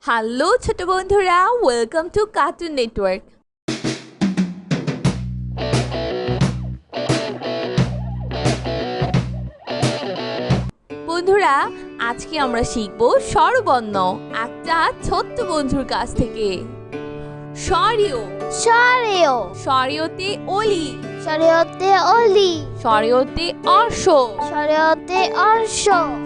Hello ছোট বন্ধুরা, welcome to cartoon network. বন্ধুরা, আজকে আমরা শিখব স্বরবর্ণ একটা ছোট্ট বন্ধুর কাছ থেকে। স্বরীয়, স্বরেয়, স্বরীয়তে অলি, স্বরেয়তে অলি, স্বরীয়তে অর্শ, স্বরেয়তে অর্শ,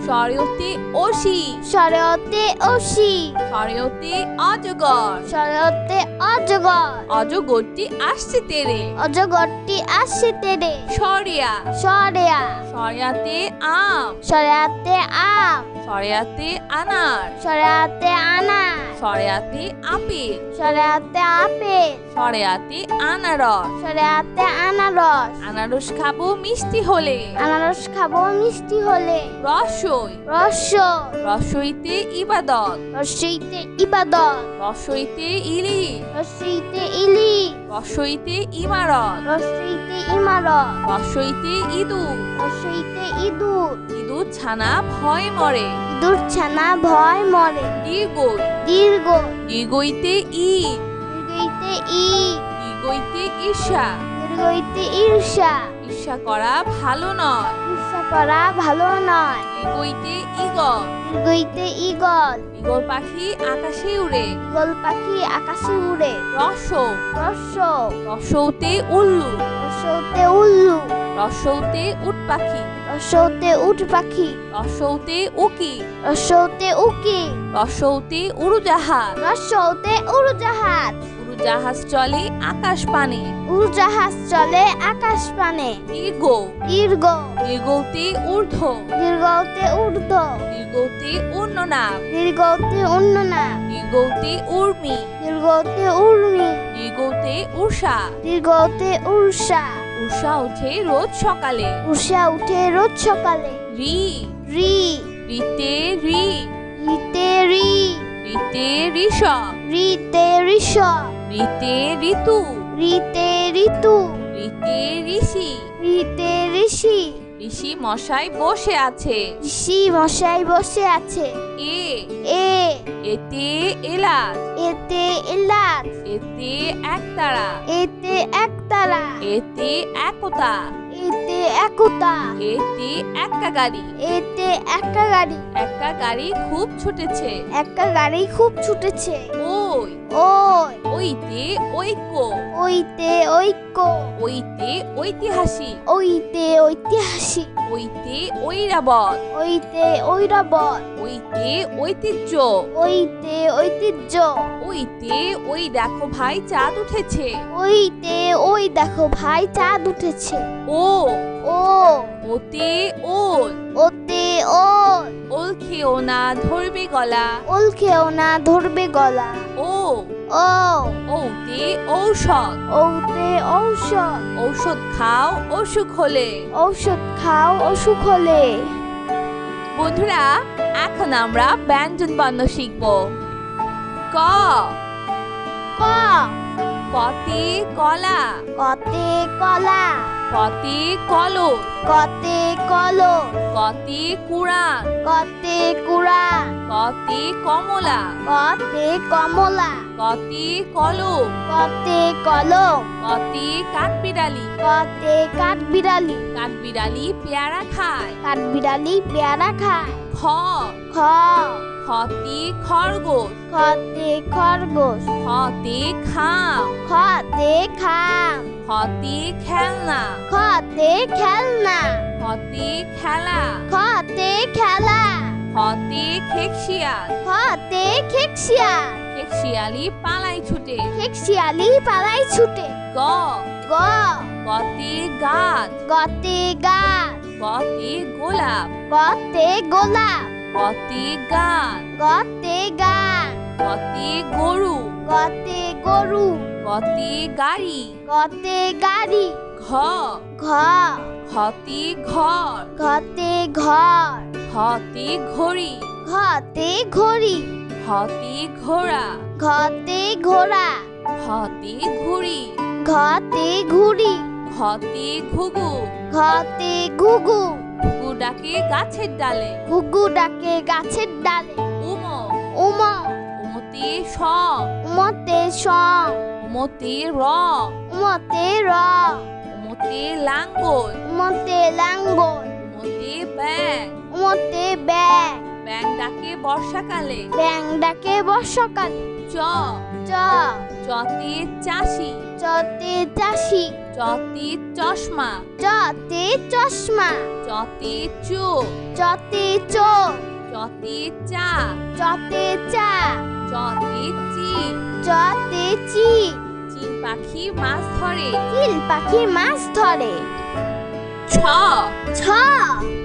স্বরীয়তে অসি, স্বরেয়তে অসি, স্বরীয়তে অজগর, স্বরেয়তে অজগর, অজগরটি আসছে তেরে, অজগরটি আসিতে রে, স্বরিয়া, স্বরেয়া, স্বরিয়াতে আম, স্বরেয়াতে আম, স্বরিয়াতে আনার, স্বরেয়াতে আনার, স্বরিয়াতে আপেল, স্বরেয়াতে আপেল, স্বরিয়াতে আনারস, স্বরেয়াতে আনারস, আনারস খাবো মিষ্টি হলে, আনারস খাবো মিষ্টি হলে, রসই, রস, রসইতে ইবাদত, রসইতে ইবাদত, রসইতে ইলিশ, রসইতে ইলি, রসইতে ইমারত, রসইতে ইমারত, রসইতে ইঁদুর, রসইতে ইঁদুর, ইঁদুর ছানা ভয় মরে, ইঁদুর ছানা ভয় মরে, দীর্ঘই, দীর্ঘ, দীর্ঘইতে ইট, দীর্ঘইতে ইট, দীর্ঘইতে ঈর্ষা, দীর্ঘইতে ঈর্ষা, ঈর্ষা করা ভালো নয়, ঈর্ষা করা ভালো নয়, দীর্ঘইতে ঈগল, দীর্ঘইতে ঈগল, ঈগল পাখি আকাশে উড়ে, ঈগল পাখি আকাশে উড়ে, রসৌ, রস, রসৌতে উল্লু, রসৌতে উল্লু, রসৌতে উট পাখি, রসৌতে উট পাখি, রসৌতে উকি, রসৌতে উকি, রসৌতে উড়োজাহাজ, রসৌতে উড়োজাহাজ, উড়োজাহাজ চলে আকাশ পানে, উড়োজাহাজ চলে আকাশ পানে, দীর্ঘ, দীর্ঘ, দীর্ঘতে ঊর্ধ্ব, দীর্ঘতে ঊর্ধ্ব, দীর্ঘতে উন্ননাম, দীর্ঘতে উন্ননা, দীর্ঘতে উর্মি, দীর্ঘতে উর্মি, দীর্ঘতে উষা, দীর্ঘতে উষা, উষা উঠে রোজ সকালে, উষা উঠে রোজ সকালে, রি, রি, রিতে রি, রিতে রি, রিতে ঋষ, রিতে ঋষ, রিতে ঋতু, রিতে ঋতু, রিতে ঋষি, রিতে ঋষি, ঋষি মশাই বসে আছে, ঋষি মশাই বসে আছে, এ, এ, এতে এলাচ, এতে এলাচ, এতে একতারা, এতে একতারা, এতে একতা, এতে একতা, এতে একা গাড়ি, এতে একা গাড়ি, একা গাড়ি খুব ছুটেছে, একটা গাড়ি খুব ছুটেছে, ওই, ওই, ওইতে ঐক্য, ওইতে ঐক্য, ওইতে ঐতিহাসিক, ওইতে ঐতিহাসিক, ওইতে ঐরাবত, ওইতে ঐরাবত, ওইতে ঐতিহ্য, ওইতে ঐতিহ্য, ওইতে ওই দেখো ভাই চাঁদ উঠেছে, ওইতে ওই দেখো ভাই চাঁদ উঠেছে, ও, ও, ওতে ওল, ওতে ওল, ওল খেও না ধরবে গলা, ওল খেও না ধরবে গলা, ও, ও, ওতে ঔষধ, ওতে ঔষধ, ঔষধ খাও অসুখ হলে। ঔষধ খাও অসুখ হলে। বন্ধুরা, এখন আমরা ব্যঞ্জন বর্ণ শিখব। ক, ক, কতে কলা, কতে কলা, কতে কলস, কতে কলস, কতে কুড়ান, কতে কুড়ান, কতে কমলা, কতে কমলা, কতে কলম, কতে কলম, কতে কাঠবিড়ালি, কতে কাঠবিড়ালি, কাঠবিড়ালি পেয়ারা খায়। কাঠবিড়ালি পেয়ারা খায়। খ, খ, খতে খরগোশ, খতে খরগোশ, খতে খাম, খতে খাম, খতে খেলনা, খতে খেলনা, খতে খেলা, খতে খেলা, খতে খেকশিয়াল, খতে খেকশিয়া, খেকশিয়ালি পালাই ছুটে। খেকশিয়ালি পালাই ছুটে। গ, গ, গতে গাছ, গতে গাছ, গতে গোলাপ, গতে গোলাপ, গতে গান, গতে গান, গতে গরু, গতে গরু, গতে গাড়ি। গতে গাড়ি। ঘ, ঘ, ঘতে ঘর, ঘতে ঘর, ঘতে ঘড়ি, ঘতে ঘড়ি, ঘতে ঘোড়া, ঘতে ঘোড়া, ঘতে ঘুড়ি, ঘতে ঘুড়ি, ঘতে ঘুঘু, ঘতে ঘুঘু, ঘুঘু ডাকে গাছের ডালে। ঘুঘু ডাকে গাছের ডালে। উম, উম, স উমতে স উমতে র উমতে র উমতে লাঙ্গল উমতে লাঙ্গল উমতে ব্যাং উমতে ব্যাং ব্যাং ডাকে বর্ষাকালে ব্যাং ডাকে বর্ষাকালে চ চ চতে চাষি চতে চাষি চতে চশমা চতে চশমা চতে চো চতে চোখ চতে চা চতে চা চতে চি চতে চি চিল পাখি মাছ ধরে চিল পাখি মাছ ধরে ছ ছ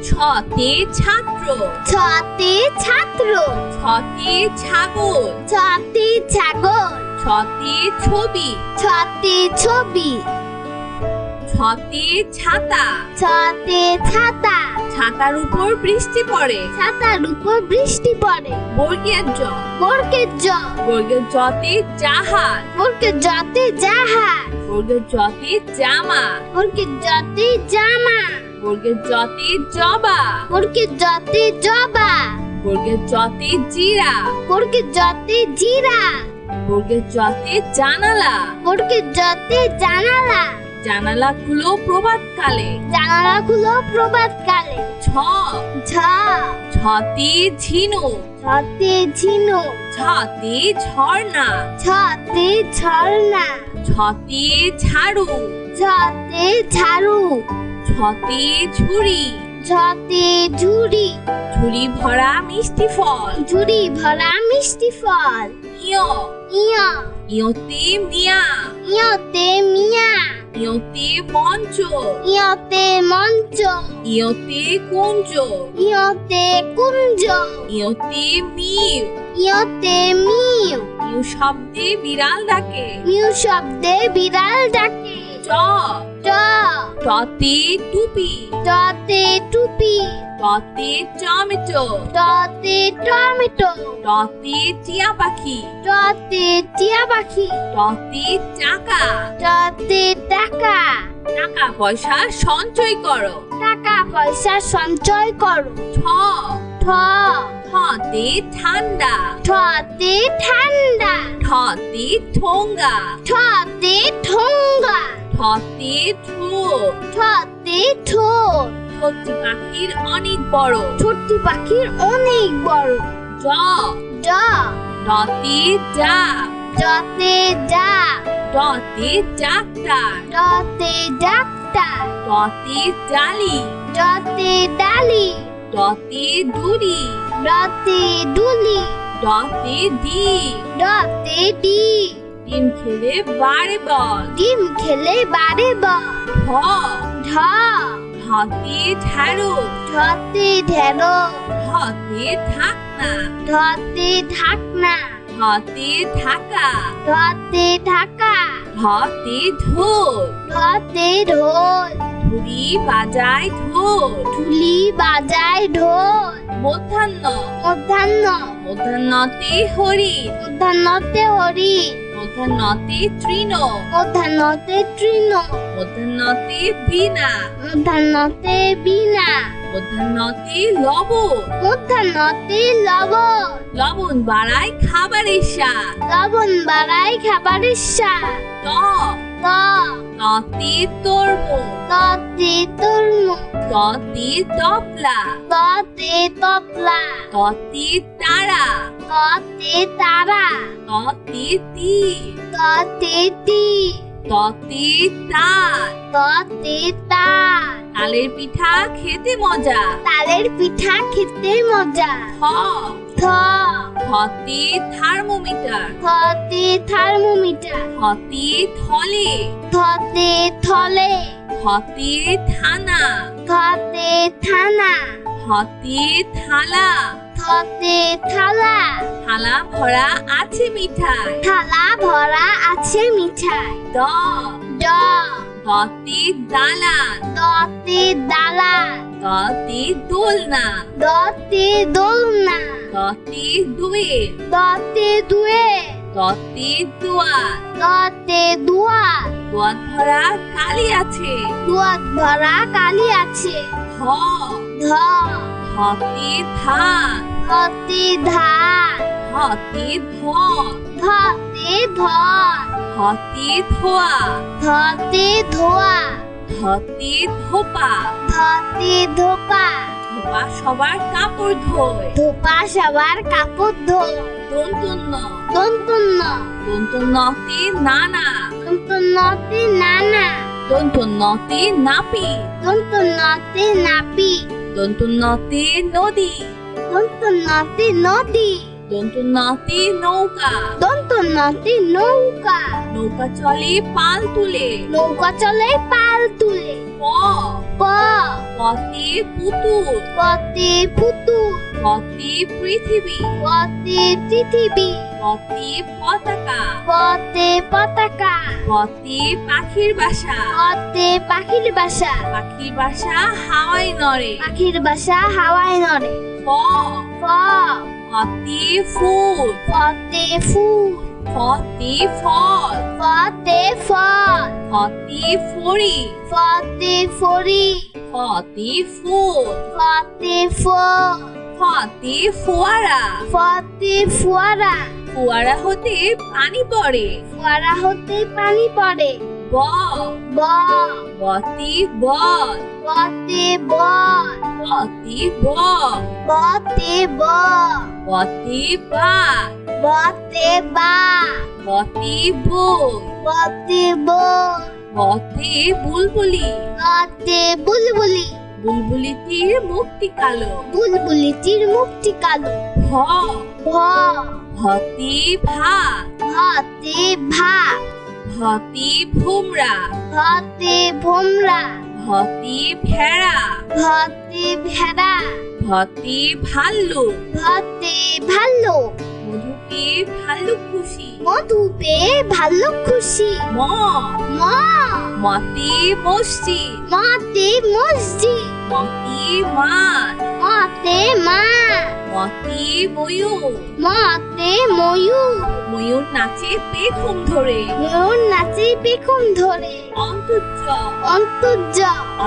ছতে ছাত্র ছতে ছাত্র ছতে ছাগল ছতে ছাগল ছতে ছবি ছতে ছবি ছতে ছাতা ছতে ছাতা ছাতার উপর বৃষ্টি পড়ে ছাতার উপর বৃষ্টি পড়ে বর্গের জ বর্গের জ বর্গের জতে জাহাজ বর্গের জতে জাহাজ বর্গের জতে জামা বর্গের জতে জামা বর্গের জতে জবা বর্গের জতে জবা বর্গের জতে জিরা বর্গের জতে জিরা বর্গের জতে জানালা বর্গের জতে জানালা জানালা খুলো প্রভাতকালে জানালাগুলো প্রভাতকালে ছ ঝ ছতে ঝিনুক ছতে ঝিনুক ছতে ঝর্ণা ছতে ঝর্ণা ছতে ঝাড়ু ছতে ঝাড়ু ছতে ঝুড়ি ছতে ঝুড়ি ঝুড়ি ভরা মিষ্টি ফল ঝুড়ি ভরা মিষ্টি ফল ইয় ইয় ইয়তে মিয়া ইয়তে মিয়া ইয়তে মঞ্চ ইয়তে মঞ্চ ইয়তে কুঞ্জ ইয়তে কুঞ্জ ইয়তে মিউ ইয়তে মিউ ইউ শব্দে বিড়াল ডাকে মিউ শব্দে বিড়াল ডাকে ট ট টতে টুপি টতে টুপি টতে টমেটো টতে টমেটো টতে টিয়া পাখি টতে টিয়া পাখি টতে টাকা টতে টাকা টাকা পয়সা সঞ্চয় করো টাকা পয়সা সঞ্চয় করো ঠ ঠ ঠতে ঠান্ডা ঠতে ঠান্ডা ঠতে ঠোঙ্গা ঠতে ঠোঙ্গা ঠতে ঠোঁট ঠতে ঠোঁট ঠোঁটটি পাখির অনেক বড় ছোট্টি পাখির অনেক বড় জ ড ডতে ডাব ডতে ডাক ডতে ডাক্তার ডতে ডাক্তার ডতে ডালি ডতে ডালি ডতে ডুরি ডতে ডুলি ডতে ডিম ডতে ডি ডিম খেলে বাড়ে বল ডিম খেলে বাড়ে বল ঢ ঢ ঢতে ঢেঁড়স ঢতে ঢেঁড়ো ঢতে ঢাকনা ঢতে ঢাকনা ঢতে ঢাকা ঢতে ঢাকা ঢতে ঢোল ঢতে ঢোল ধুরি বাজায় ঢোল ঢুলি বাজায় ঢোল মধ্যাহ্ন মধ্যাহ্ন মধ্যাহ্নতে হরিণ মধ্যাহ্নতে হরি মধ্যাহ্নতে তৃণ মধ্যাহ্নতে তৃণ মধ্যাহ্নতে বীণা মধ্যাহ্নতে বীণা মধ্যাহ্নতে লবণ মধ্যাহ্নতে লবণ লবণ বাড়ায় খাবারের স্বাদ লবণ বাড়ায় খাবারের স্বাদ ত ত ততে তরমুজ ততে তরমুজ ততে তপলা ততে তপলা ততে তারা ততে তারা ততে তিল ততে তিল ততে তাল ততে তাল তালের পিঠা খেতে মজা তালের পিঠা খেতে মজা থ থ থতে থার্মোমিটার থতে থার্মোমিটার থতে থলে থতে থলে থতে থানা থতে থানা থতে থালা থতে থালা থালা ভরা আছে মিঠাই থালা ভরা আছে মিঠাই দ ড দতে দালান দতে দালান দতে দোলনা দতে দোলনা দতে দুয়ের দতে দুয়ে দতে দুয়ার দতে দুয়ার দুয়ার ভরা কালি আছে দুয়ার ভরা কালি আছে হ ধ ধতে ধান ধতে ধান ধ ধতে ধন ধতে ধন ধতে ধোয়া ধতে ধোয়া ধতে ধোপা ধতে ধোপা ধোপা সবার কাপড় ধোয় ধোপা সবার কাপড় ধোয় দন্তন্য দন্তন্য দন্তন্যতে নানা দন্তন্যতে নানা দন্তন্যতে নাপি দন্তন্যতে নাপি দন্তন্যতে নদী দন্তন্যতে নদী দন্তন্যতে নৌকা দন্তন্যতে নৌকা নৌকা চলে পাল তুলে নৌকা চলে পাল তুলে প প পতে পুতুল পতে পুতুল পতে পৃথিবী পতে পৃথিবী পতে পতাকা পতে পতাকা পতে পাখির বাসা পতে পাখির বাসা পাখির বাসা হাওয়ায় নড়ে পাখির বাসা হাওয়ায় নড়ে প প পতে ফুল পতে ফুল পতে ফল পতে ফল পতে ফড়ি পতে ফড়ি পতে ফুল পতে ফুল পতে ফোয়ারা পতে ফোয়ারা ফোয়ারা হতে পানি পড়ে ফোয়ারা হতে পানি পড়ে ব ব বতে বল বতে বল বতে বল বতে বল বতে বাঘ বতে বা বতে বই বতে বল বতে বুলবুলি বতে বুলবুলি বুলবুলিটির মুক্তি কালো বুলবুলিটির মুক্তি কালো ভ ভ ভতে ভাত ভতে ভা ভতে ভুমরা ভতে ভোমরা ভতে ভেড়া ভতে ভেড়া ভতে ভাল্লুক ভতে ভাল্লুক মধুকে ভাল্লুক খুশি মধু পেয়ে ভাল্লুক খুশি ম ম মতে মসজিদ মতে মসজিদ মতে মাছ মতে মা মতে ময়ূর মতে ময়ূর ময়ূর নাচে পেখম ধরে ময়ূর নাচে পেখম ধরে অন্তর্য অন্তর্য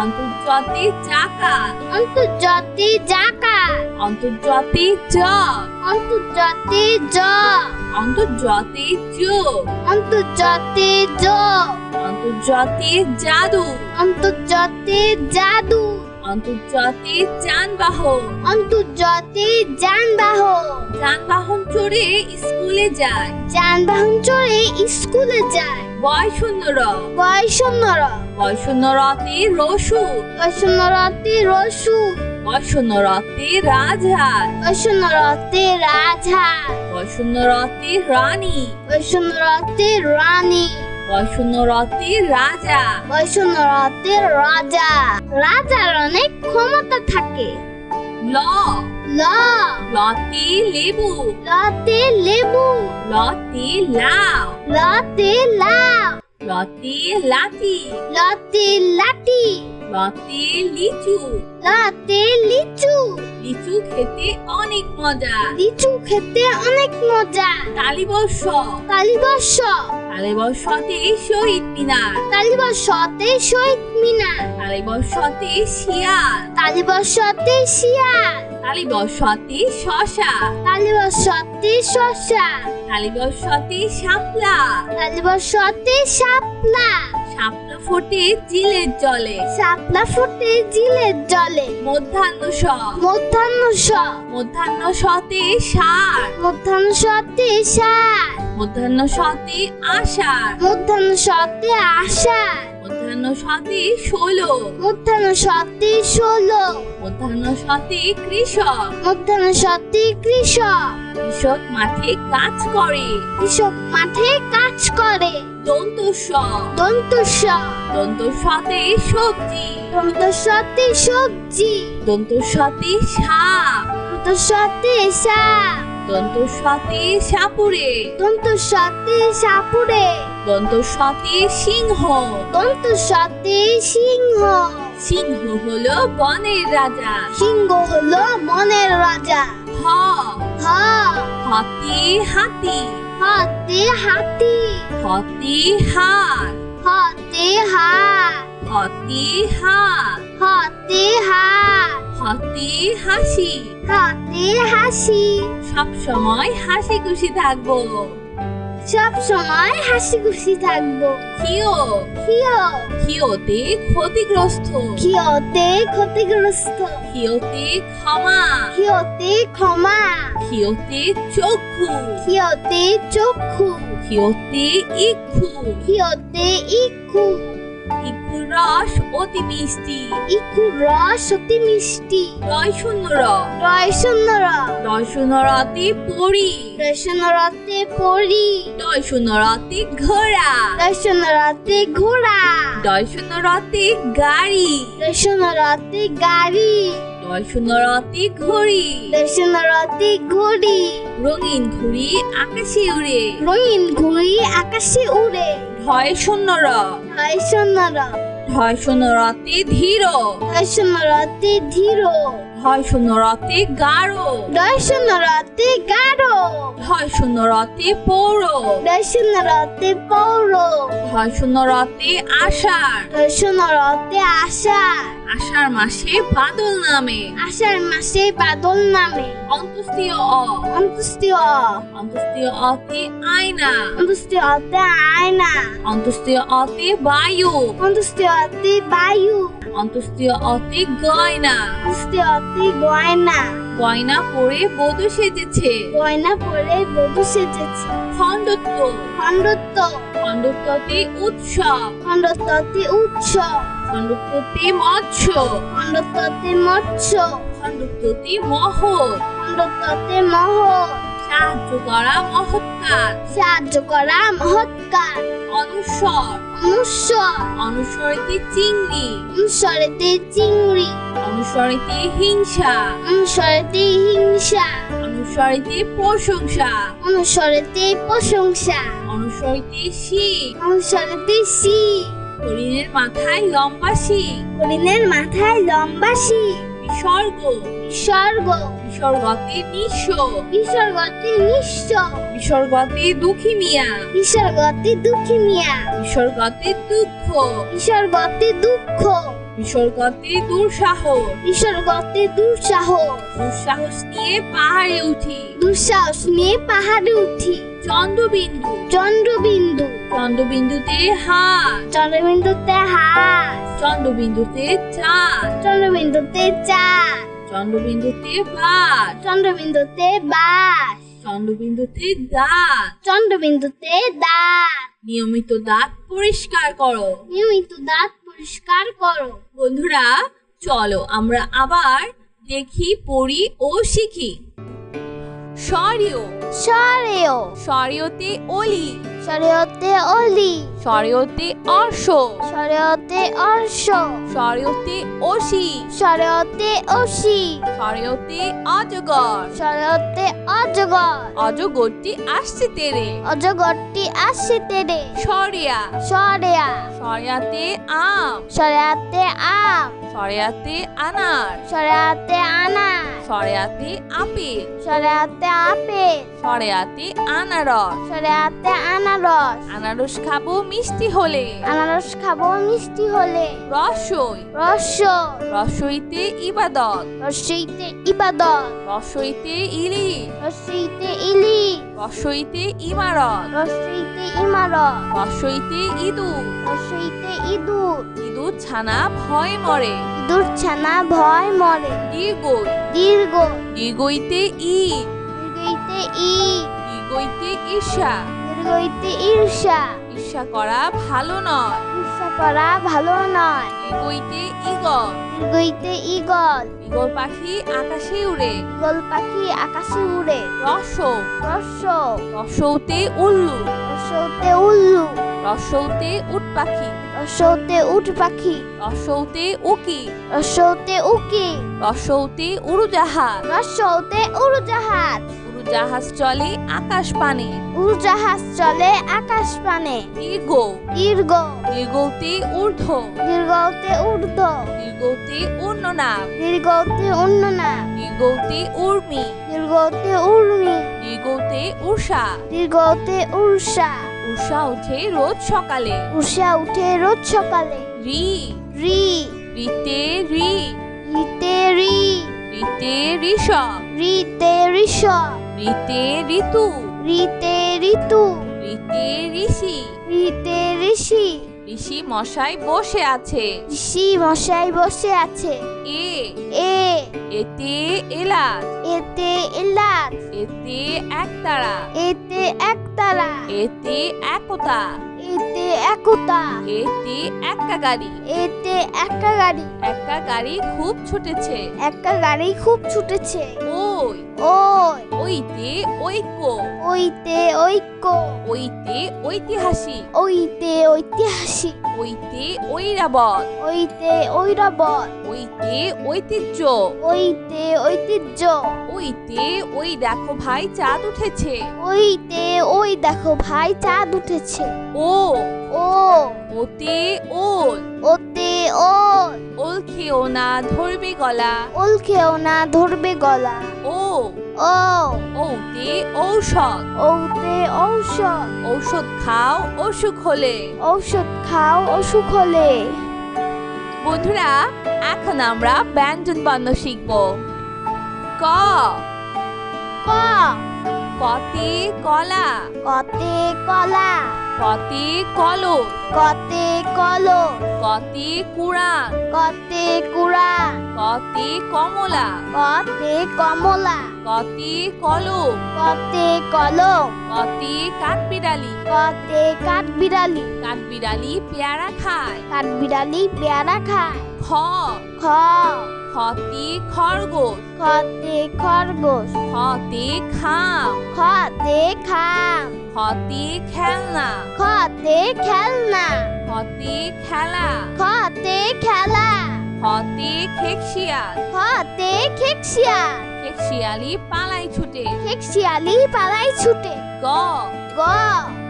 অন্তর্জতে চাকা অন্তর্জাতে জাকা অন্তর্জতে জগ অন্তর্জাতে জগ অন্তর্জতে যোগ অন্তর্জাতে জগ অন্তর্জতে জাদু অন্তর্জাতে জাদু অন্তর্জতে যানবাহন অন্তর্জাতে যানবাহন যানবাহন চড়ে স্কুলে যায় যানবাহন চড়ে স্কুলে যায় বয়শূন্য বয়সন্নর বয়শূন্য রতে রসুন বয়সন্নরতে রসুন বয়শূন্য রতে রাজহাঁস বয়সন্নরতে রাজহাঁস বয়শূন্য রতে রানী বয়সন্নরতে রানী বয়শূন্য রতে রাজা বয়সন্নরতে রাজা রাজার অনেক ক্ষমতা থাকে ল ল লতে লেবু লতে লেবু লতে লাউ লতে লাউ লতে লাঠি লতে লাঠি লতে লিচু লতে লিচু লিচু খেতে অনেক মজা লিচু খেতে অনেক মজা তালিবর্ষ কালীবর্ষ তালিবর্ষতে শহীদ মিনার কালীবর্ষতে শহীদ মিনার তালিবর্ষতে শিয়াল কালীবর্ষতে শিয়াল তালিবর্ষতে শশা কালীবর্ষতে শসা তালিবর্ষতে শাপলা কালীবর্ষতে শাপলা শাপলা ফোটে জিলের জলে শাপলা ফুটে জিলের জলে মধ্যাহ্ন স মধ্যাহ্ন স মধ্যাহ্ন সতে ষাঁড় মধ্যাহ্ন সতে সার মধ্যাহ্ন সতে আষাঢ় মধ্যাহ্ন সতে আষাঢ় মধ্যাহ্ন সতে ষোলো মধ্যাহ্ন সতে 16 মধ্যাহ্ন সতে কৃষক মধ্যাহ্ন সতে কৃষক কৃষক মাঠে কাজ করে কৃষক মাঠে কাজ করে দন্ত স দন্ত স দন্ত সতে সবজি দন্ত সতে সবজি দন্ত সতে সাপ দন্ত সতে সাপ দন্ত সতে সাপুরে দন্ত সতে সাপুরে দন্ত সতে সিংহ দন্ত সতে সিংহ সিংহ হলো বনের রাজা সিংহ হলো মনের রাজা হ হ হতে হাতি হাতে হাতি হতে হাত হাতে হাত হতে হাত হাতে হাত হাতে হাসি, হাতে হাসি, সব সময় হাসি খুশি থাকবো। সব সময় হাসি খুশি থাকবো। ক্ষিয়, ক্ষিয়, ক্ষিয়তে ক্ষতিগ্রস্ত, ক্ষিয়তে ক্ষতিগ্রস্ত, ক্ষিয়তে ক্ষমা, ক্ষিয়তে ক্ষমা, ক্ষিয়তে চক্ষু, ক্ষিয়তে চক্ষু, ক্ষিয়তে ইক্ষু, ক্ষিয়তে ইক্ষু, ইক্ষুর রস অতি মিষ্টি, ইক্ষুর রস অতি মিষ্টি, রয় শূন্য র, রয় শূন্য র, রয় শূন্য রতে পড়ি, রয় শূন্য রতে পড়ি, রয় শূন্য রতে ঘোড়া, রয় শূন্য রতে ঘোড়া, রয় শূন্য রতে গাড়ি, রয় শূন্য রতে গাড়ি, রয় শূন্য রতে ঘড়ি, রয় শূন্য রতে ঘড়ি, রঙিন ঘুড়ি আকাশে উড়ে, রঙিন ঘুড়ি আকাশে উড়ে, ঢয় শূন্য র, রয় শূন্য র, ঢয় শূন্য রতে ধীর, রয় শূন্য রতে ধীর, ঢয় শূন্য রতে গাঢ়, রয় শূন্য রতে গাঢ়, ঢয় শূন্য রতে পৌর, রয় শূন্য রতে পৌর, ঢয় শূন্য রতে আষাঢ়, রয় শূন্য রতে আষাঢ়, আষাঢ় মাসে বাদল নামে, আষাঢ় মাসে বাদল নামে, অন্তস্তীয় অ, অন্তস্তীয় অ, অন্তস্তীয় অতে আয়না, অন্তস্তীয় অতে আয়না, অন্তস্তীয় অতে বায়ু, অন্তস্তীয় অতে বায়ু, অন্তস্তীয় অতে গয়না, অন্তস্তীয় অতে গয়না, গয়না পরে বধূ সেজেছে, গয়না পরে বধূ সেজেছে, খণ্ডত্ব, খণ্ডত্ব, খণ্ডত্বতে উৎসব, খণ্ডত্বতে উৎসব, খণ্ডত্বতে মৎস্য, খণ্ডত্বতে মৎস্য, খণ্ডত্বতে মহৎ, খণ্ডত্বতে মহৎ, সাহায্য করা মহৎকার, সাহায্য করা মহৎকার, অনুস্বর, অনুস্বর, অনুস্বরেতে চিংড়ি, অনুস্বরেতে চিংড়ি, অনুস্বরেতে হিংসা, অনুস্বরেতে হিংসা, অনুস্বরেতে প্রশংসা, অনুস্বরেতে প্রশংসা, অনুস্বরেতে শিখ, অনুস্বরেতে শিখ, হরিণের মাথায় লম্বা শিখ, হরিণের মাথায় লম্বা শিখ, বিসর্গ, বিসর্গ, বিসর্গতে নিঃস্ব, বিসর্গতে নিঃস্ব, বিসর্গতে দুঃখী মিয়া, বিসর্গতে দুঃখী মিয়া, বিসর্গতে দুঃখ, বিসর্গতে দুঃখ, বিসর্গতে দুঃসাহস, বিসর্গতে দুঃসাহস, দুঃসাহস নিয়ে পাহাড়ে উঠি, দুঃসাহস নিয়ে পাহাড়ে উঠি, চন্দ্রবিন্দু, চন্দ্রবিন্দু, চন্দ্রবিন্দুতে হাত, চন্দ্রবিন্দুতে হাত, চন্দ্রবিন্দুতে চাঁদ, চন্দ্রবিন্দুতে চাঁদ, চন্দ্রবিন্দুতে বাস, চন্দ্রবিন্দুতে বাস, চন্দ্রবিন্দুতে দাঁত, চন্দ্রবিন্দুতে দাঁত, নিয়মিত দাঁত পরিষ্কার করো। নিয়মিত দাঁত পরিষ্কার করো। বন্ধুরা চলো আমরা আবার দেখি, পড়ি ও শিখি। সরিয়, সরেও, সরিয়তে অলি, সরেওতে অলি, সরিয়তে অর্শ, সরেওতে অর্শ, সরিয়তে অসি, সরেওতে অসি, সরিয়তে অজগর, সরেওতে অজগর, অজগরটি আসছে তেরে, অজগরটি আসছে তেরে, সরিয়া, সরেয়া, সরিয়াতে আম, সরেয়াতে আম, সরিয়াতে আনার, সরেয়াতে আনার, সরিয়াতে আপেল, সরেয়াতে আপেল, সরিয়াতে আনারস, সরেয়াতে আনারস, আনারস খাবো মিষ্টি হলে, আনারস খাবো মিষ্টি হলে, রসই, রসই, রসইতে ইবাদত, রসইতে ইবাদত, রসইতে ইলিশ, রসইতে ইলিশ, রসইতে ইমারত, রসইতে ইমারত, রসইতে ইঁদুর, রসইতে ইঁদুর, ইঁদুর ছানা ভয় মরে, ইঁদুর ছানা ভয় মরে, দীর্ঘই, দীর্ঘ, দীর্ঘইতে ইট, দীর্ঘইতে ইট, দীর্ঘইতে ঈর্ষা, দীর্ঘইতে ঈর্ষা, ঈর্ষা করা ভালো নয়, ঈর্ষা করা ভালো নয়, দীর্ঘইতে ইগল, দীর্ঘইতে ঈগল, ইগল পাখি আকাশে উড়ে, ঈগল পাখি আকাশে উড়ে, রসৌ, রস, রসৌতে উল্লু, রসৌতে উল্লু, রসৌতে উট পাখি, রসৌতে উট পাখি, রসৌতে উকি, রসৌতে উকি, রসৌতে উড়োজাহাজ, রসৌতে উড়োজাহাজ, উড়োজাহাজ চলে আকাশ পানে, উড়োজাহাজ চলে আকাশ পানে, দীর্ঘ, দীর্ঘ, দীর্ঘতে ঊর্ধ্ব, দীর্ঘতে ঊর্ধ্ব, দীর্ঘতে অন্যনাম, দীর্ঘতে অন্যনাম, দীর্ঘতে উর্মি, দীর্ঘতে উর্মি, দীর্ঘতে উষা, দীর্ঘতে উর্ষা, উষা উঠে রোজ সকালে, উষা উঠে রোজ সকালে, রি, রি, রিতে রি, রিতে রি, ঋতে ঋষভ, ঋতে ঋষভ, ঋতে ঋতু, ঋতে ঋতু, ঋতে ঋষি। ঋতে ঋষি। ঋষি মশাই বসে আছে। ঋষি মশাই বসে আছে। এ এ এতে এলাচ, এতে এলাচ, এতে একতারা, এতে একতারা, এতে একতা, এতে একতা, এতে এক্কা গাড়ি। এতে একা গাড়ি। এক্কা গাড়ি খুব ছুটেছে। একটা গাড়ি খুব ছুটেছে। ওই ওই ওইতে ঐক্য, ওইতে ঐক্য, ওইতে ঐতিহাসিক, ওইতে ঐতিহাসিক, ওইতে ঐরাবত, ওইতে ঐরাবত, ওইতে ঐতিহ্য, ওইতে ঐতিহ্য, ওইতে ওই দেখো ভাই চাঁদ উঠেছে। ওইতে ওই দেখো ভাই চাঁদ উঠেছে। ও ও ওতে ওল, ওতে ওল, ওল খেও না ধরবে গলা। ওল খেও না ধরবে গলা। ও ও ওতে ঔষধ, ওতে ঔষধ, ঔষধ খাও অসুখ হলে। ঔষধ খাও অসুখ হলে। বন্ধুরা, এখন আমরা ব্যঞ্জন বর্ণ শিখব। ক ক কতে কলা, কতে কলা, কতে কলস, কতে কলস, কতে কুড়ান, কতে কুড়ান, কতে কমলা, কতে কমলা, কতে কলম, কতে কলম, কতে কাঠবিড়ালি। কতে কাঠবিড়ালি, কাঠবিড়ালি পেয়ারা খায়। কাঠবিড়ালি পেয়ারা খায়। খ খ খতে খরগোশ, খতে খরগোশ, খতে খাম, খতে খাম, খতে খেলনা, খতে খেলনা, খতে খেলা, খতে খেলা, খতে খেকশিয়াল, খতে খেকশিয়া, খেকশিয়ালি পালাই ছুটে। খেকশিয়ালি পালাই ছুটে। গ গ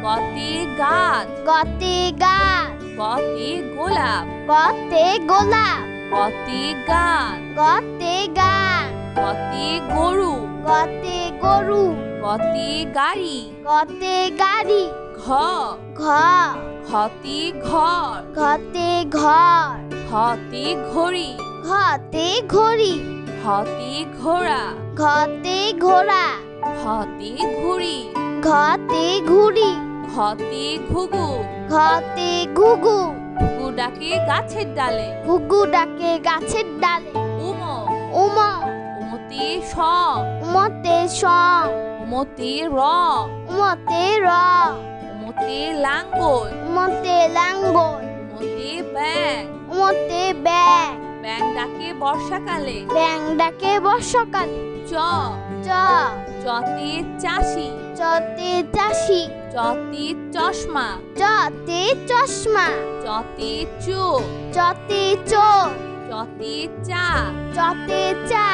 গতে গাছ, গতে গাছ, গতে গোলাপ, গতে গোলাপ, গতে গান, গতে গান, গতে গরু, গতে গরু, গতে গাড়ি। গতে গাড়ি। ঘ ঘ ঘতে ঘর, ঘতে ঘর, ঘতে ঘড়ি, ঘতে ঘড়ি, ঘতে ঘোড়া, ঘতে ঘোড়া, ঘতে ঘুড়ি, ঘতে ঘুড়ি, ঘতে ঘুঘু, ঘতে ঘুঘু, ঘুঘু ডাকে গাছের ডালে। ঘুঘু ডাকে গাছের ডালে। উম উম উমতে সম, উমতে সম, উমতে র, উমতে র, উমতে লাঙ্গল, উমতে লাঙ্গল, উমতে ব্যাং, উমতে ব্যাং, ব্যাং ডাকে বর্ষাকালে। ব্যাং ডাকে বর্ষাকালে। চ চ চতে চাষি, চতে চাষি, চতে চশমা, চতে চশমা, চতে চোখ, চতে চোখ, চতে চা, চতে চা,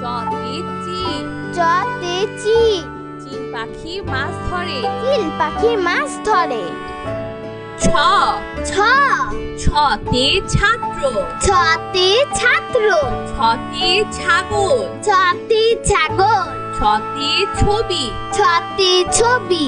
চতে চিল, চতে চিল, চিল পাখি মাছ ধরে। চিল পাখি মাছ ধরে। ছ ছ ছতে ছাত্র, ছতে ছাত্র, ছতে ছাগল, ছতে ছাগল, ছতে ছবি, ছতে ছবি,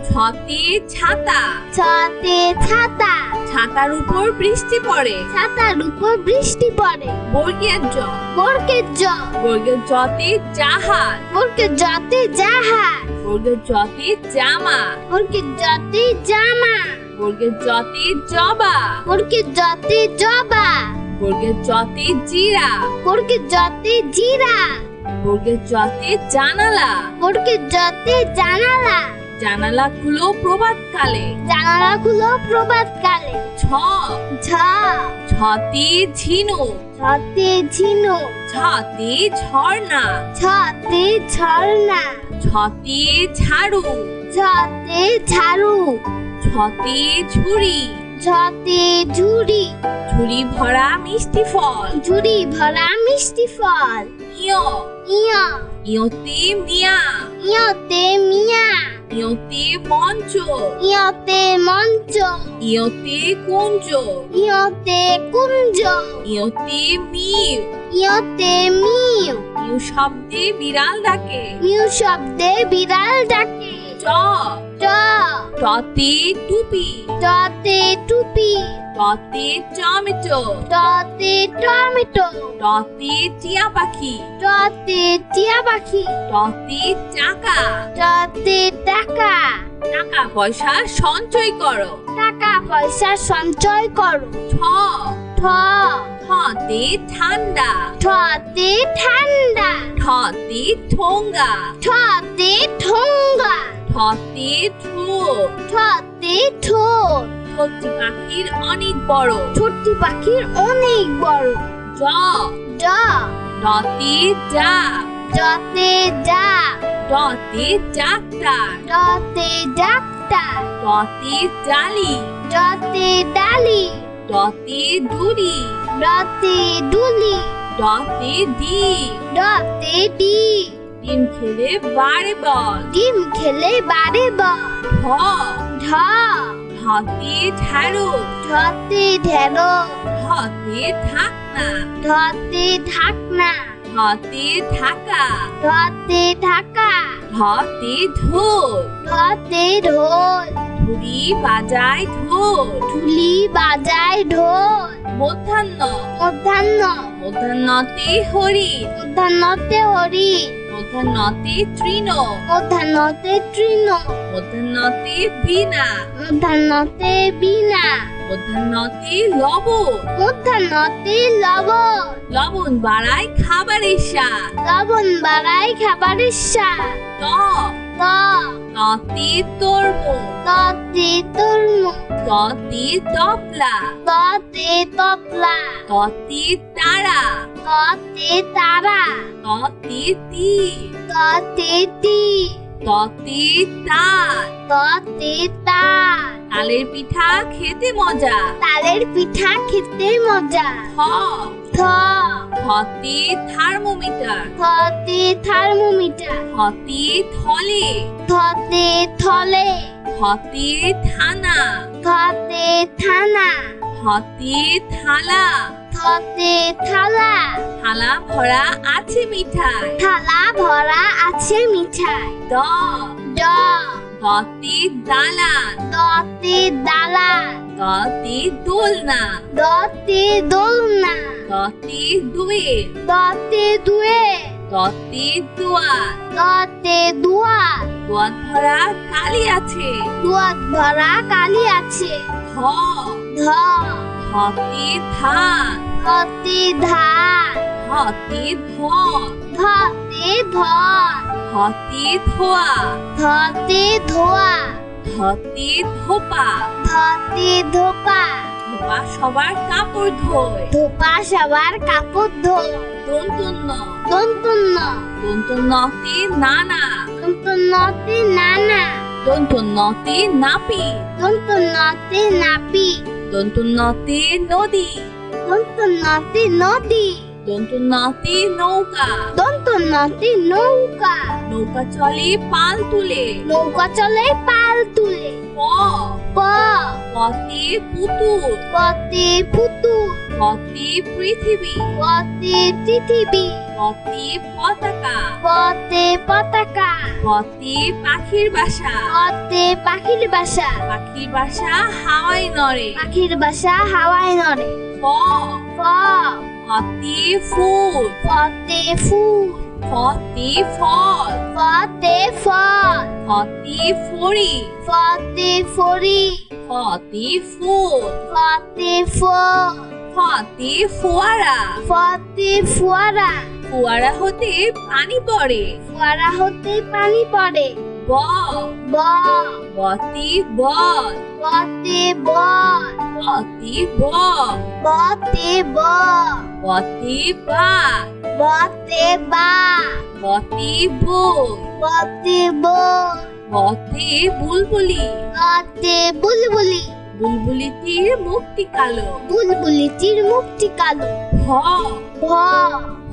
ছতে ছাতা, ছতে ছাতা, ছাতার উপর বৃষ্টি পড়ে। ছাতার উপর বৃষ্টি পড়ে। বর্গের জ, বর্গের জ, বর্গের জতে জাহাজ, বর্গের জতে জাহাজ, বর্গের জতে জামা, বর্গের জতে জামা, বর্গের জতে জবা, বর্গের জতে জবা, বর্গের জতে জিরা, বর্গের জতে জিরা, বর্গের জতে জানালা, বর্গের জতে জানালা, জানালা খুলো প্রভাতকালে। জানালাগুলো প্রভাতকালে। ছ ঝ ছতে ঝিনুক, ছতে ঝিনুক, ছতে ঝর্ণা, ছতে ঝর্ণা, ছতে ঝাড়ু, ছতে ঝাড়ু, ছতে ঝুড়ি, ছতে ঝুড়ি, ঝুড়ি ভরা মিষ্টি ফল। ঝুড়ি ভরা মিষ্টি ফল। ইয় ইয় ইয়তে মিয়া, ইয়তে মিয়া, ইয়তে মঞ্চ, ইয়তে মঞ্চ, ইয়তে কুঞ্জ, ইয়তে কুঞ্জ, ইয়তে মিউ, ইয়তে মিউ, মিউ শব্দে বিড়াল ডাকে। মিউ শব্দে বিড়াল ডাকে। ট ট টতে টুপি, টতে টুপি, টতে টমেটো। টতে টমেটো। টতে টিয়া পাখি। টতে টিয়া পাখি। টতে টাকা। টতে টাকা। টাকা পয়সা সঞ্চয় করো। টাকা পয়সা সঞ্চয় করো। ঠ। ঠ। ঠতে ঠান্ডা। ঠতে ঠান্ডা। ঠতে ঠোঙ্গা। ঠতে ঠোঙ্গা। ঠতে ঠোঁট। ঠতে ঠোঁট। ঠোঁটটি পাখির অনেক বড়। ছোট্টি পাখির অনেক বড়। ড। ড। ডতে ডাব। ডতে ডাব। ডতে ডাক্তার। ডতে ডাক্তার। ডতে ডালি। ডতে ডালি। ডতে ডুরি। ডতে ডুলি। ডতে ডিম। ডতে ডিম। ডিম খেলে বাড়ে বল। ডিম খেলে বাড়ে বল। ঢ। ঢ। ঢতে ঢেঁড়স। ঢতে ঢেঁড়স। ঢতে ঢাকনা। ঢতে ঢাকনা। ঢতে ঢাকা। ঢতে ঢাকা। ঢতে ঢোল। ঢতে ঢোল। ধুরি বাজায় ঢোল। ঢুলি বাজায় ঢোল। মধ্যাহ্ন। মধ্যাহ্ন। মধ্যাহ্নতে হরিণ। মধ্যাহ্নতে হরিণ। মধ্যাহ্নতে তৃণ। মধ্যাহ্নতে তৃণ। মধ্যাহ্নতে বীণা। মধ্যাহ্নতে বীণা। মধ্যাহ্নতে লবণ। মধ্যাহ্নতে লবণ। লবণ বাড়ায় খাবারের স্বাদ। লবণ বাড়ায় খাবারের স্বাদ। ত। ত। ততে তরমুজ। ততে তরমুজ। ততে তপলা। ততে তপলা। ততে তারা। ততে তারা। ততে তিল। ততে তিল। ততে তাল। ততে তাল। তালের পিঠা খেতে মজা। তালের পিঠা খেতে মজা। থ। থ। থতে থার্মোমিটার। থতে থার্মোমিটার। থতে থলে। থতে থলে। থতে থানা। থতে থানা। থতে থালা। থতে থালা। থালা ভরা আছে মিঠাই। থালা ভরা আছে মিঠাই। দ। ড। দতে দালান। দতে দালান। দতে দোলনা। দতে দোলনা। দতে দুয়ের। দতে দুয়ে। দতে দুয়ার। দতে দুয়ার। দুয়ার ভরা কালি আছে। দুয়ার ভরা কালি আছে। হ। ধ। ধতে ধান। ধতে ধান। ধতে ধন। ধতে ধন। ধতে ধোয়া। ধতে ধোয়া। ধতে ধোপা। ধতে ধোপা। ধোপা সবার কাপড় ধোয়। ধোপা সবার কাপড় ধোয়। দন্তন্য। দন্তন্য। দন্তন্যতে নানা। দন্তন্যতে নানা। দন্তন্যতে নাপি। দন্তন্যতে নাপি। দন্তন্যতে নদী। দন্তন্যতে নদী। দন্তন্যতে নৌকা। দন্তন্যতে নৌকা। নৌকা চলে পাল তুলে। নৌকা চলে পাল তুলে। প। প। পতে পুতুল। পতে পুতুল। পতে পৃথিবী। পতে পৃথিবী। পতে পতাকা। পতে পতাকা। পতে পাখির বাসা। পতে পাখির বাসা। পাখির বাসা হাওয়ায় নড়ে। পাখির বাসা হাওয়ায় নড়ে। প। প। পতে ফুল। পতে ফুল। পতে ফল। পতে ফল। পতে ফড়ি। পতে ফড়ি। পতে ফুল। পতে ফুল। পতে ফোয়ারা। পতে ফোয়ারা। ফোয়ারা হতে পানি পড়ে। ফোয়ারা হতে পানি পড়ে। ব। ব। বতে বল। বতে বল। বতে বল। বতে বল। বতে বাঘ। বতে বা। বতে বই। বতে বই। বতে বুলবুলি। বতে বুলবুলি। বুলবুলিটির মুখটি কালো। বুলবুলিটির মুখটি কালো। ভ। ভ।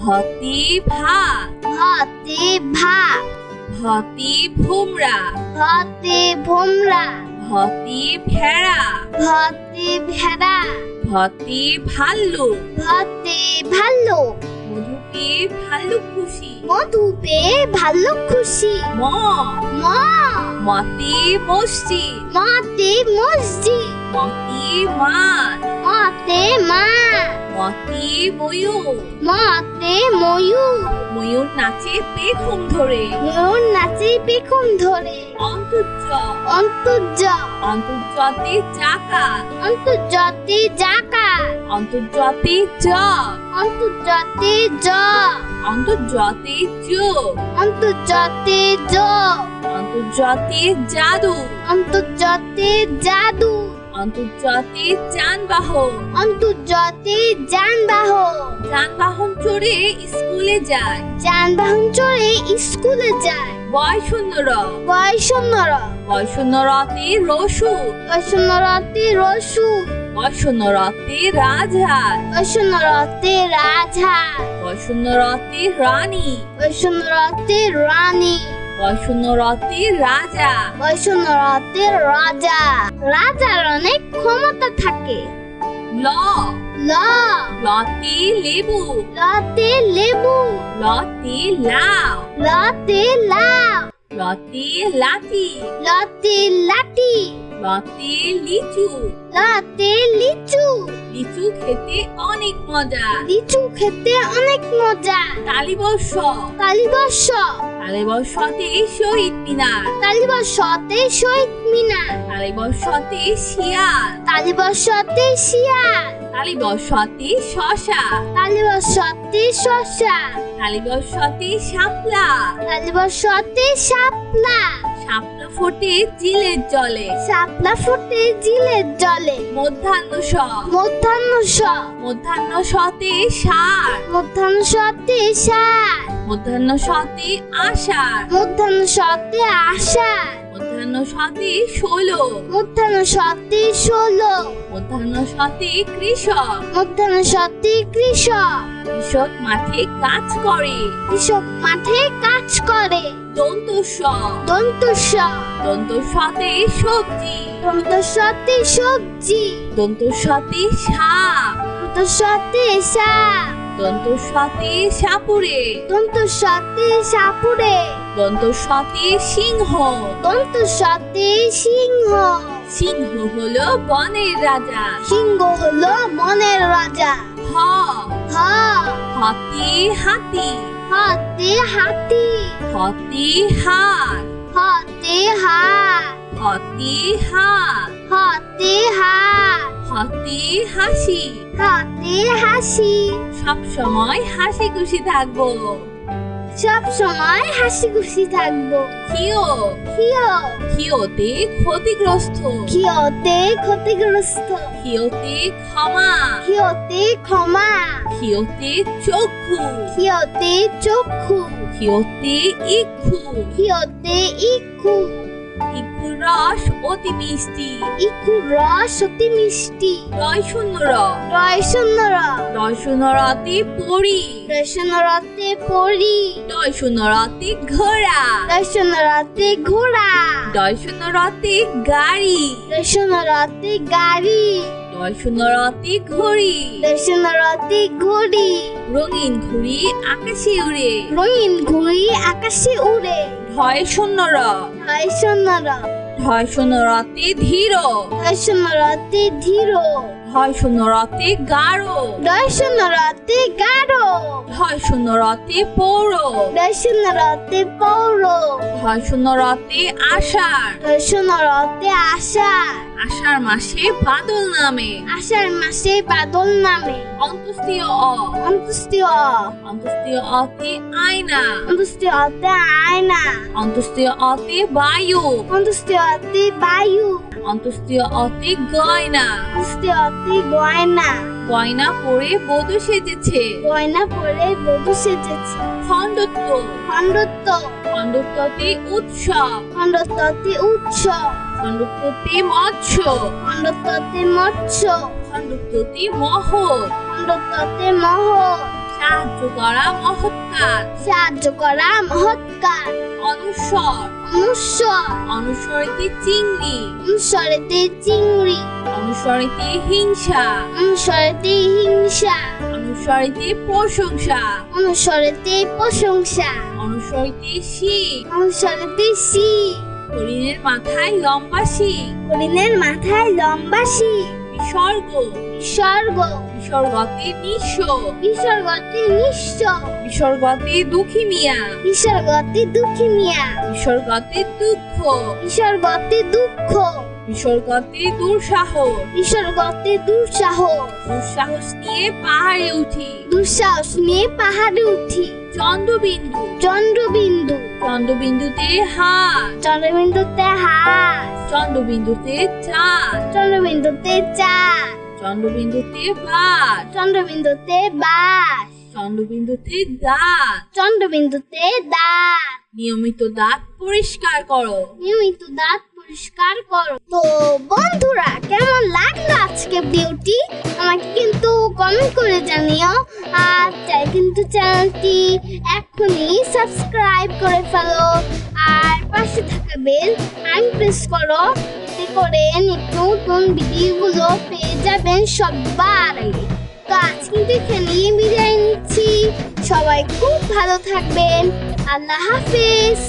ভতে ভাত। ভতে ভাত। ভতে ভোমরা। ভতে ভোমরা। ভতে ভেড়া। ভতে ভেড়া। ভতে ভাল্লুক। ভতে ভাল্লুক। মধু পেয়ে ভাল্লুক খুশি। মধু পেয়ে ভাল্লুক খুশি। ম। ম। মতে মসজিদ। মতে মসজিদ। মতে মাছ। মতে মা, মতে ময়ূর, মতে ময়ূর, ময়ূর নাচে পেখম ধরে। ময়ূর নাচে পেখম ধরে। অন্তর্য, অন্তর্য, অন্তর্জতে চাকা, অন্তর্জতে জাকা, অন্তর্জতে জগ, অন্তর্জতে জগ, অন্তর্জতে যোগ, অন্তর্জতে যোগ, অন্তর্জতে জাদু, অন্তর্জতে জাদু, অন্তর্জতে যানবাহন, অন্তর্জতে যানবাহন, যানবাহন চড়ে স্কুলে যায়। যানবাহন চড়ে স্কুলে যায়। বয়শূন্য র, বয়শূন্য র, বয়শূন্য রতে রসুন, বয়শূন্য রতে রসুন, বয়শূন্য রতে রাজহাঁস, বয়শূন্য রতে রাজহাঁস, বয়শূন্য রতে রানী, বয়শূন্য রতে রানী, বয়শূন্য রতে রাজা, বয়শূন্য রতে রাজা। রাজার অনেক ক্ষমতা থাকে। ল, ল, লতে লেবু, লতে লেবু, লতে লাউ, লতে লাউ, লতে লাঠি, লতে লাঠি, লতে লিচু, লতে লিচু, লিচু খেতে অনেক মজা। লিচু খেতে অনেক মজা। তালিবর্ষ, কালীবর্ষ, তালিবর্ষতে শহীদ মিনার, কালীবর্ষতে শহীদ মিনার, তালিবর্ষতে শিয়াল, কালীবর্ষতে শিয়াল, তালিবর্ষতে শশা, কালীবর্ষতে শসা, তালিবর্ষতে শাপলা, কালীবর্ষতে শাপলা, শাপলা ফোটে জিলের জলে। শাপলা ফুটে জিলের জলে। মধ্যাহ্ন স, মধ্যাহ্ন স, মধ্যাহ্ন সতে সার, মধ্যাহ্ন সতে সার, মধ্যাহ্ন সতে আষাঢ়, মধ্যাহ্ন সতে আষাঢ়, মধ্যাহ্ন সতে ষোলো, মধ্যাহ্ন সতে ষোলো, মধ্যাহ্ন সতে কৃষক, মধ্যাহ্ন সতে কৃষক, কৃষক মাঠে কাজ করে। কৃষক মাঠে কাজ করে। দন্ত স, দন্ত স, দন্ত সতে সবজি, দন্ত সতে সবজি, দন্ত সতে সাপ, দন্ত সতে সাপ, দন্ত সতে সাপুরে, দন্ত সতে সাপুরে, দন্ত সতে সিংহ। দন্ত সতে সিংহ। সিংহ হলো বনের রাজা। সিংহ হলো মনের রাজা। হ, হ, হতে হাতি, হাতে হাতি, হতে হাত, হাতে হাত, হতে হাত, হাতে হাত, হতে হাসি। হাতে হাসি। সব সময় হাসি খুশি থাকবো। সব সময় হাসি খুশি থাকবো। ক্ষিয়, ক্ষিয়, ক্ষিয়তে ক্ষতিগ্রস্ত, ক্ষিয়তে ক্ষতিগ্রস্ত, ক্ষিয়তে ক্ষমা, ক্ষিয়তে ক্ষমা, ক্ষিয়তে চক্ষু, ক্ষিয়তে চক্ষু, ক্ষিয়তে ইক্ষু, ক্ষিয়তে ইক্ষু, ইক্ষুর রস অতি মিষ্টি। ইক্ষুর রস অতি মিষ্টি। রয় শূন্য র, রয় শূন্য র, রয় শূন্য রতে পড়ি, রয় শূন্য রতে পড়ি, রয় শূন্য রতে ঘোড়া, রয় শূন্য রতে ঘোড়া, রয় শূন্য রতে গাড়ি, রয় শূন্য রতে গাড়ি, রয় শূন্য রতে ঘড়ি, রয় শূন্য রতে ঘড়ি, রঙিন ঘুড়ি আকাশে উড়ে। রঙিন ঘুড়ি আকাশে উড়ে। ঢয় শূন্য র, রয় শূন্য র, ঢয় শূন্য রতে ধীর, রয় শূন্য রতে ধীর, ঢয় শূন্য রতে গাঢ়, রয় শূন্য রতে গাঢ়, ঢয় শূন্য রতে পৌর, রয় শূন্য রতে পৌর, ঢয় শূন্য রতে আষাঢ়। রয় শূন্য রতে আষাঢ়। আষাঢ় মাসে বাদল নামে। আষাঢ় মাসে বাদল নামে। অন্তস্তীয় অ, অন্তস্তীয় অ, অন্তস্তীয় অতে আয়না, অন্তস্তীয় অতে আয়না, অন্তস্তীয় অতে বায়ু, অন্তস্তীয় অতে বায়ু, অন্তস্তীয় অতে গয়না। অন্তস্তীয় অতে গয়না। গয়না পরে বধূ সেজেছে। গয়না পরে বধূ সেজেছে। খণ্ডত্ব, খণ্ডত্ব, খণ্ডত্বতে উৎসব, খণ্ডত্বতে উৎসব, খণ্ডত্বতে মৎস্য, খণ্ডত্বতে মৎস্য, খণ্ডত্বতে মহৎ, খণ্ডত্বতে মহৎ, সাহায্য করা মহৎ কাজ। সাহায্য করা মহৎ কাজ। অনুস্বর, অনুস্বর, অনুস্বরেতে চিংড়ি, অনুস্বরেতে চিংড়ি, অনুস্বরেতে হিংসা, অনুস্বরেতে হিংসা, অনুস্বরেতে প্রশংসা, অনুস্বরেতে প্রশংসা, অনুস্বরেতে শিখ, অনুস্বরেতে শিখ, হরিণের মাথায় লম্বা শিং, হরিণের মাথায় লম্বা শিং, বিসর্গ বিসর্গ বিসর্গতে নিঃস্ব বিসর্গতে নিঃস্ব বিসর্গতে দুঃখী মিয়া বিসর্গতে দুঃখী মিয়া বিসর্গতে দুঃখ বিসর্গতে দুঃখ বিসর্গতে দুঃসাহস বিসর্গতে দুঃসাহস দুঃসাহস নিয়ে পাহাড়ে উঠি দুঃসাহস নিয়ে পাহাড়ে উঠি চন্দ্রবিন্দু চন্দ্রবিন্দু চন্দ্রবিন্দুতে হাত চন্দ্রবিন্দুতে হাত চন্দ্রবিন্দুতে চাঁদ চন্দ্রবিন্দুতে চাঁদ চন্দ্রবিন্দুতে ভাত চন্দ্রবিন্দুতে বাস চন্দ্রবিন্দুতে দাঁত চন্দ্রবিন্দুতে দাঁত নিয়মিত দাঁত পরিষ্কার করো নিয়মিত দাঁত পরিষ্কার করো। তো বন্ধুরা, কেমন লাগলো আজকে ভিডিওটি আমাকে কিন্তু কমেন্ট করে জানিও। আর চাই কিন্তু চ্যানেলটি এখনই সাবস্ক্রাইব করে ফেলো আর পাশে থাকা বেল আইকন প্রেস করো, এতে করে নিত্য নতুন ভিডিওগুলো পেয়ে যাবেন সবার আগে। তো আজ কিন্তু এখানেই বিদায় নিচ্ছি। সবাই খুব ভালো থাকবেন। আল্লাহ হাফেজ।